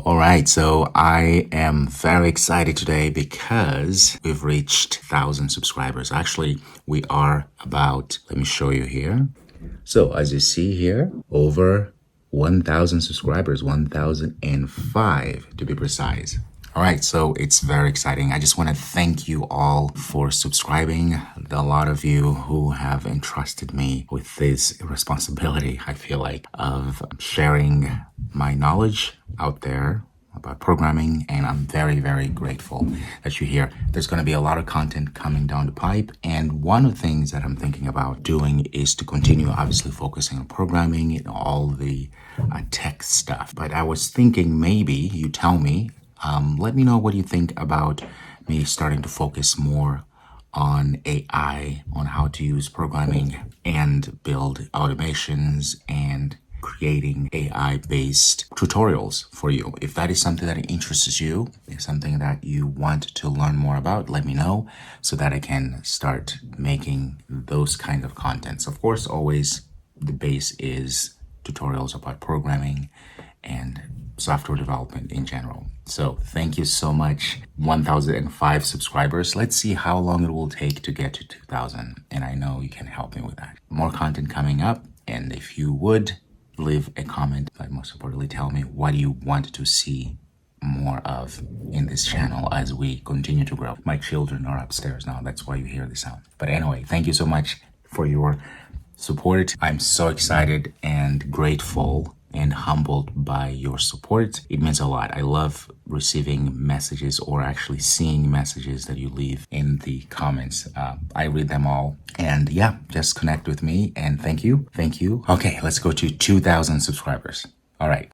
All right, so I am very excited today because we've reached 1,000 subscribers. Actually, we are about, let me show you here. So as you see here, over 1,000 subscribers, 1,005 to be precise. All right, so it's very exciting. I just want to thank you all for subscribing. A lot of you who have entrusted me with this responsibility, I feel like, of sharing my knowledge out there about programming, and I'm very, very grateful that you're here. There's going to be a lot of content coming down the pipe, and one of the things that I'm thinking about doing is to continue obviously focusing on programming and all the tech stuff. But I was thinking maybe you tell me, let me know what you think about me starting to focus more on AI, on how to use programming and build automations and creating AI-based tutorials for you. If that is something that interests you, is something that you want to learn more about, let me know so that I can start making those kind of contents. Of course, always the base is tutorials about programming and software development in general. So thank you so much. 1,005 subscribers. Let's see how long it will take to get to 2,000. And I know you can help me with that. More content coming up. And if you would leave a comment, but most importantly, tell me what you want to see more of in this channel as we continue to grow. My children are upstairs now. That's why you hear the sound. But anyway, thank you so much for your support. I'm so excited and grateful and humbled by your support. It means a lot. I love receiving messages or actually seeing messages that you leave in the comments. I read them all. And yeah, just connect with me and thank you. Thank you. Okay, let's go to 2,000 subscribers. All right.